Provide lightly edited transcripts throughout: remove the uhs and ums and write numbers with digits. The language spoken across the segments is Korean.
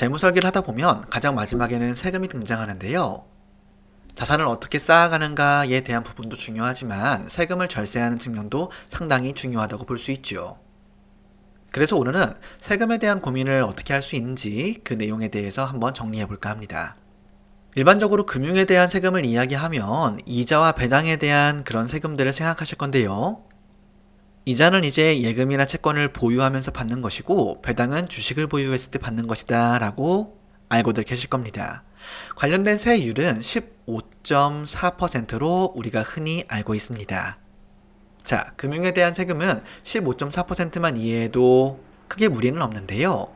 재무 설계를 하다 보면 가장 마지막에는 세금이 등장하는데요. 자산을 어떻게 쌓아가는가에 대한 부분도 중요하지만 세금을 절세하는 측면도 상당히 중요하다고 볼 수 있죠. 그래서 오늘은 세금에 대한 고민을 어떻게 할 수 있는지 그 내용에 대해서 한번 정리해 볼까 합니다. 일반적으로 금융에 대한 세금을 이야기하면 이자와 배당에 대한 그런 세금들을 생각하실 건데요. 이자는 이제 예금이나 채권을 보유하면서 받는 것이고 배당은 주식을 보유했을 때 받는 것이다 라고 알고들 계실 겁니다. 관련된 세율은 15.4%로 우리가 흔히 알고 있습니다. 자, 금융에 대한 세금은 15.4%만 이해해도 크게 무리는 없는데요.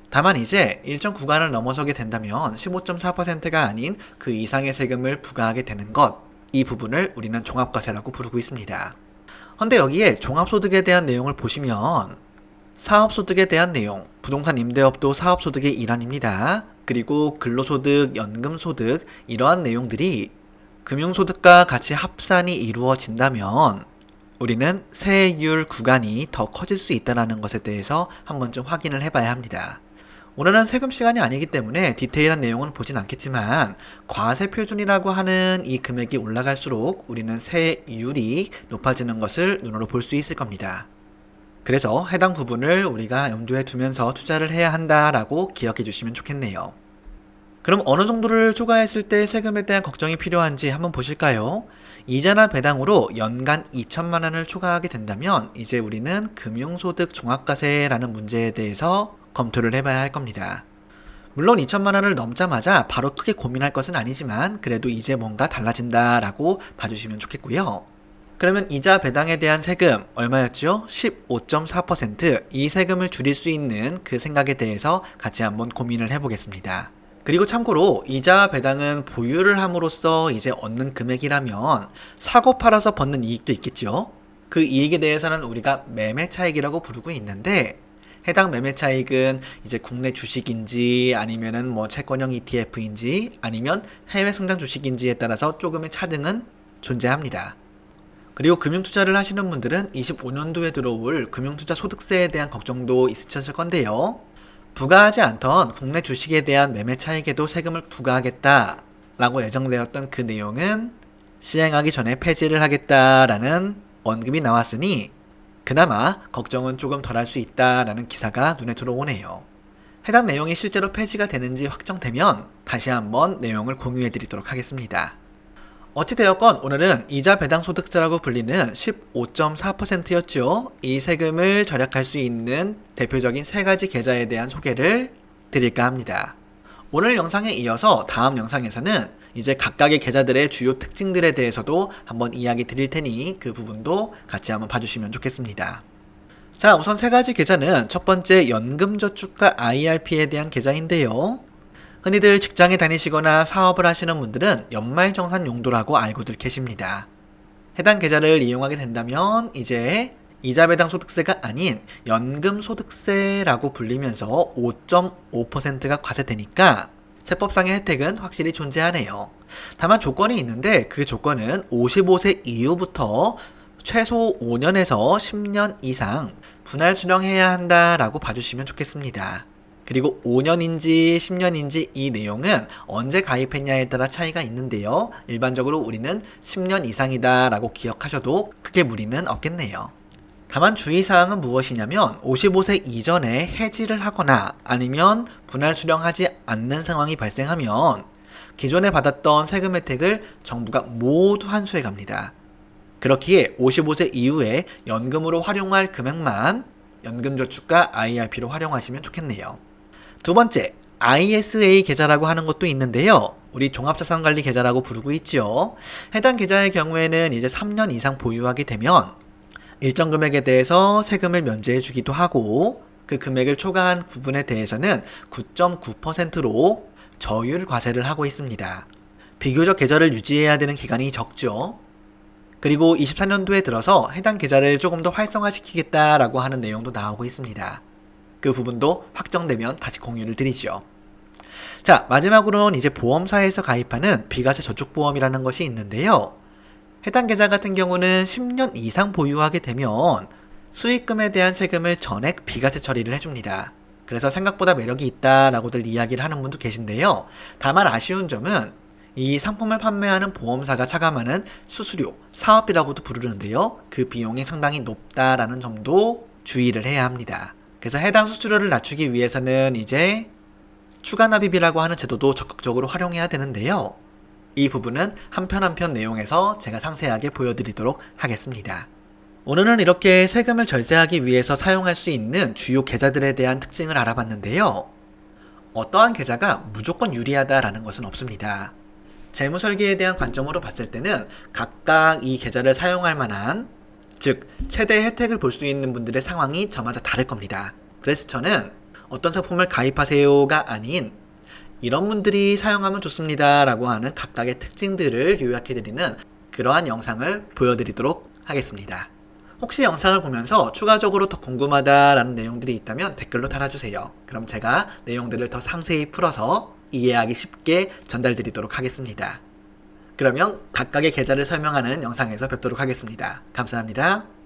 다만 이제 일정 구간을 넘어서게 된다면 15.4%가 아닌 그 이상의 세금을 부과하게 되는 것, 이 부분을 우리는 종합과세라고 부르고 있습니다. 헌데 여기에 종합소득에 대한 내용을 보시면 사업소득에 대한 내용, 부동산 임대업도 사업소득의 일환입니다. 그리고 근로소득, 연금소득 이러한 내용들이 금융소득과 같이 합산이 이루어진다면 우리는 세율 구간이 더 커질 수 있다는 것에 대해서 한 번쯤 확인을 해봐야 합니다. 오늘은 세금 시간이 아니기 때문에 디테일한 내용은 보진 않겠지만 과세 표준이라고 하는 이 금액이 올라갈수록 우리는 세율이 높아지는 것을 눈으로 볼 수 있을 겁니다. 그래서 해당 부분을 우리가 염두에 두면서 투자를 해야 한다라고 기억해 주시면 좋겠네요. 그럼 어느 정도를 초과했을 때 세금에 대한 걱정이 필요한지 한번 보실까요? 이자나 배당으로 연간 2천만 원을 초과하게 된다면 이제 우리는 금융소득 종합과세라는 문제에 대해서 검토를 해봐야 할 겁니다. 물론 2천만 원을 넘자마자 바로 크게 고민할 것은 아니지만 그래도 이제 뭔가 달라진다라고 봐주시면 좋겠고요. 그러면 이자 배당에 대한 세금 얼마였죠? 15.4%. 이 세금을 줄일 수 있는 그 생각에 대해서 같이 한번 고민을 해보겠습니다. 그리고 참고로 이자 배당은 보유를 함으로써 이제 얻는 금액이라면 사고 팔아서 벗는 이익도 있겠죠. 그 이익에 대해서는 우리가 매매 차익이라고 부르고 있는데 해당 매매 차익은 이제 국내 주식인지 아니면은 뭐 채권형 ETF인지 아니면 해외 상장 주식인지에 따라서 조금의 차등은 존재합니다. 그리고 금융투자를 하시는 분들은 25년도에 들어올 금융투자 소득세에 대한 걱정도 있으셨을 건데요. 부과하지 않던 국내 주식에 대한 매매 차익에도 세금을 부과하겠다라고 예정되었던 그 내용은 시행하기 전에 폐지를 하겠다라는 언급이 나왔으니 그나마 걱정은 조금 덜 할 수 있다라는 기사가 눈에 들어오네요. 해당 내용이 실제로 폐지가 되는지 확정되면 다시 한번 내용을 공유해 드리도록 하겠습니다. 어찌되었건 오늘은 이자 배당 소득세라고 불리는 15.4%였죠. 이 세금을 절약할 수 있는 대표적인 세 가지 계좌에 대한 소개를 드릴까 합니다. 오늘 영상에 이어서 다음 영상에서는 이제 각각의 계좌들의 주요 특징들에 대해서도 한번 이야기 드릴 테니 그 부분도 같이 한번 봐주시면 좋겠습니다. 자, 우선 세 가지 계좌는 첫 번째 연금저축과 IRP에 대한 계좌인데요. 흔히들 직장에 다니시거나 사업을 하시는 분들은 연말정산 용도라고 알고들 계십니다. 해당 계좌를 이용하게 된다면 이제 이자 배당 소득세가 아닌 연금 소득세라고 불리면서 5.5%가 과세되니까 세법상의 혜택은 확실히 존재하네요. 다만 조건이 있는데 그 조건은 55세 이후부터 최소 5년에서 10년 이상 분할 수령해야 한다라고 봐주시면 좋겠습니다. 그리고 5년인지 10년인지 이 내용은 언제 가입했냐에 따라 차이가 있는데요. 일반적으로 우리는 10년 이상이다 라고 기억하셔도 크게 무리는 없겠네요. 다만 주의사항은 무엇이냐면 55세 이전에 해지를 하거나 아니면 분할 수령하지 않는 상황이 발생하면 기존에 받았던 세금 혜택을 정부가 모두 환수해 갑니다. 그렇기에 55세 이후에 연금으로 활용할 금액만 연금저축과 IRP로 활용하시면 좋겠네요. 두 번째, ISA 계좌라고 하는 것도 있는데요. 우리 종합자산관리 계좌라고 부르고 있죠. 해당 계좌의 경우에는 이제 3년 이상 보유하게 되면 일정 금액에 대해서 세금을 면제해 주기도 하고 그 금액을 초과한 부분에 대해서는 9.9%로 저율 과세를 하고 있습니다. 비교적 계좌를 유지해야 되는 기간이 적죠. 그리고 24년도에 들어서 해당 계좌를 조금 더 활성화시키겠다라고 하는 내용도 나오고 있습니다. 그 부분도 확정되면 다시 공유를 드리죠. 자, 마지막으로는 이제 보험사에서 가입하는 비과세 저축보험이라는 것이 있는데요. 해당 계좌 같은 경우는 10년 이상 보유하게 되면 수익금에 대한 세금을 전액 비과세 처리를 해줍니다. 그래서 생각보다 매력이 있다라고들 이야기를 하는 분도 계신데요. 다만 아쉬운 점은 이 상품을 판매하는 보험사가 차감하는 수수료, 사업비라고도 부르는데요. 그 비용이 상당히 높다라는 점도 주의를 해야 합니다. 그래서 해당 수수료를 낮추기 위해서는 이제 추가 납입이라고 하는 제도도 적극적으로 활용해야 되는데요. 이 부분은 한 편 한 편 내용에서 제가 상세하게 보여드리도록 하겠습니다. 오늘은 이렇게 세금을 절세하기 위해서 사용할 수 있는 주요 계좌들에 대한 특징을 알아봤는데요. 어떠한 계좌가 무조건 유리하다라는 것은 없습니다. 재무 설계에 대한 관점으로 봤을 때는 각각 이 계좌를 사용할 만한, 즉 최대 혜택을 볼 수 있는 분들의 상황이 저마다 다를 겁니다. 그래서 저는 어떤 상품을 가입하세요가 아닌 이런 분들이 사용하면 좋습니다 라고 하는 각각의 특징들을 요약해드리는 그러한 영상을 보여드리도록 하겠습니다. 혹시 영상을 보면서 추가적으로 더 궁금하다라는 내용들이 있다면 댓글로 달아주세요. 그럼 제가 내용들을 더 상세히 풀어서 이해하기 쉽게 전달드리도록 하겠습니다. 그러면 각각의 계좌를 설명하는 영상에서 뵙도록 하겠습니다. 감사합니다.